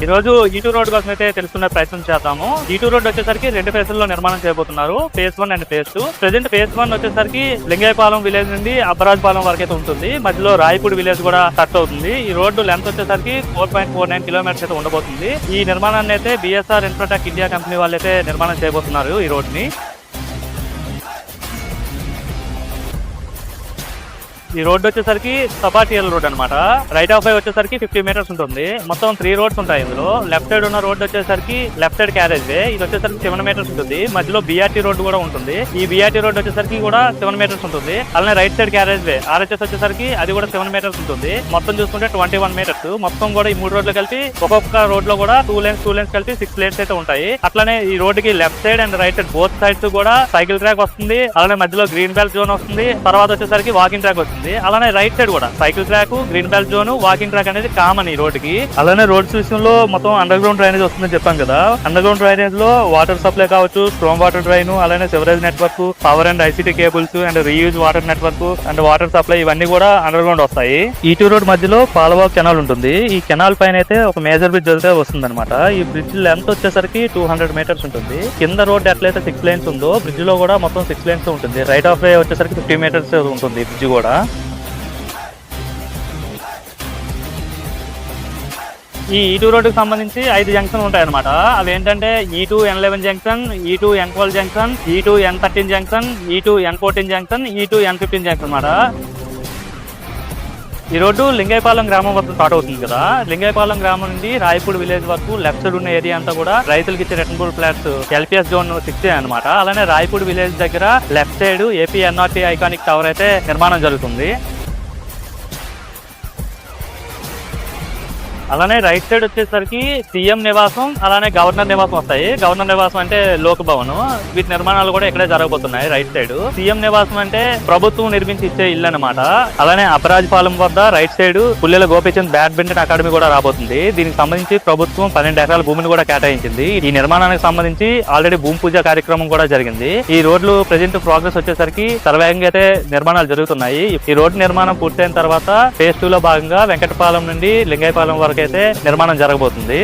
ఈ రోజు E2 road కోసం అయితే తెలుసుకునే ప్రయత్నం చేద్దాము. E2 రోడ్ వచ్చేసరికి 2 ఫేజ్ల్లో నిర్మాణం చేయబోతున్నారు. Phase 1 and phase 2. Present phase 1 వచ్చేసరికి లింగైపాలెం విలేజ్ నుండి అబ్బరాజపాలెం వరకు అయితే ఉంటుంది. మధ్యలో రాయపూడి విలేజ్ కూడా టచ్ అవుతుంది. ఈ రోడ్డు లెంత్ వచ్చేసరికి 4.49 కిలోమీటర్స్ అయితే ఉండబోతుంది. ఈ నిర్మాణాన్ని అయితే BSR ఇన్ఫ్రాటెక్ ఇండియా కంపెనీ వాళ్ళు అయితే నిర్మాణం చేయబోతున్నారు ఈ రోడ్ ని. ఈ రోడ్ వచ్చేసరికి సపాటియల్ రోడ్ అనమాట. రైట్ ఆఫ్ వే వచ్చేసరికి 50 మీటర్స్ ఉంటుంది. మొత్తం 3 రోడ్స్ ఉంటాయి ఇందులో. లెఫ్ట్ సైడ్ ఉన్న రోడ్ వచ్చేసరికి లెఫ్ట్ సైడ్ క్యారేజ్ వే, ఇది వచ్చేసరికి 7 మీటర్స్ ఉంటుంది. మధ్యలో BRT రోడ్ కూడా ఉంటుంది. ఈ BRT రోడ్ వచ్చేసరికి కూడా 7 మీటర్స్ ఉంటుంది. అలానే రైట్ సైడ్ క్యారేజ్ వే RHS వచ్చేసరికి అది కూడా 7 మీటర్స్ ఉంటుంది. మొత్తం చూసుకుంటే 21 మీటర్స్. మొత్తం కూడా ఈ 3 రోడ్లు కలిపి ఒక్కొక్క రోడ్ లో కూడా 2 లేన్స్ కలిపి 6 లేన్స్ అయితే ఉంటాయి. అట్లానే ఈ రోడ్ కి left side and right side both sides కూడా సైకిల్ ట్రాక్ వస్తుంది. అలానే మధ్యలో గ్రీన్ బెల్ట్ జోన్ వస్తుంది. తర్వాత వచ్చేసరికి వాకింగ్ ట్రాక్ వస్తుంది. అలానే రైట్ సైడ్ కూడా cycle track, green belt zone, walking track అనేది కామన్ ఈ రోడ్ కి. అలానే రోడ్స్ విషయంలో మొత్తం అండర్ గ్రౌండ్ డ్రైనేజ్ వస్తుందని చెప్పాం కదా. అండర్ గ్రౌండ్ డ్రైనేజ్ లో వాటర్ సప్లై కావచ్చు, స్ట్రాంగ్ వాటర్ డ్రైన్, అలానే sewerage network, power and ICT cables and reuse water network and water supply ఇవన్నీ కూడా అండర్ గ్రౌండ్ వస్తాయి. E2 రోడ్ మధ్యలో పాలవాక్ కెనాల్ ఉంటుంది. ఈ కెనాల్ పైన అయితే ఒక మేజర్ బ్రిడ్జ్ అయితే వస్తుంది అనమాట. ఈ బ్రిడ్జ్ లెంత్ వచ్చేసరికి 200 మీటర్స్ ఉంటుంది. కింద రోడ్ ఎట్లయితే 6 లేన్స్ ఉందో బ్రిడ్జ్ లో కూడా మొత్తం 6 లేన్స్ ఉంటుంది. రైట్ ఆఫ్ వే వచ్చేసరికి 50 మీటర్స్ ఉంటుంది బ్రిడ్జ్ కూడా. ఈ E2 రోడ్డుకి సంబంధించి 5 జంక్షన్లు ఉంటాయన్నమాట. అవి ఏంటంటే E2 N11 junction, E2 N12 junction, E2 N13 junction, E2 N14 junction, E2 N15 junction అన్నమాట. ఈ రోడ్డు లింగైపాలెం గ్రామం వరకు స్టార్ట్ అవుతుంది కదా. లింగైపాలెం గ్రామం నుండి రాయపూడి విలేజ్ వరకు లెఫ్ట్ సైడ్ ఉన్న ఏరియా అంతా కూడా రైతులకి ఇచ్చే రిటర్నబుల్ ఫ్లాట్స్ LPS జోన్ 6 అనమాట. అలానే రాయపూడి విలేజ్ దగ్గర left side AP NRT iconic tower అయితే నిర్మాణం జరుగుతుంది. అలానే రైట్ సైడ్ వచ్చేసరికి CM నివాసం, అలానే గవర్నర్ నివాసం వస్తాయి. గవర్నర్ నివాసం అంటే లోక్ భవన్. వీటి నిర్మాణాలు కూడా ఇక్కడే జరగబోతున్నాయి రైట్ సైడ్. CM నివాసం అంటే ప్రభుత్వం నిర్మించి ఇచ్చే ఇల్లు అనమాట. అలానే అపరాజపాలెం వద్ద right side Pullela Gopichand badminton academy కూడా రాబోతుంది. దీనికి సంబంధించి ప్రభుత్వం 12 ఎకరాల భూమిని కూడా కేటాయించింది. ఈ నిర్మాణానికి సంబంధించి ఆల్రెడీ భూమి పూజ కార్యక్రమం కూడా జరిగింది. ఈ రోడ్లు ప్రెజెంట్ ప్రోగ్రెస్ వచ్చేసరికి సర్వేగంగా అయితే నిర్మాణాలు జరుగుతున్నాయి. ఈ రోడ్డు నిర్మాణం పూర్తయిన తర్వాత ఫేజ్ 2 లో భాగంగా వెంకటపాలెం నుండి లింగైపాలెం వరకు అయితే నిర్మాణం జరగబోతుంది.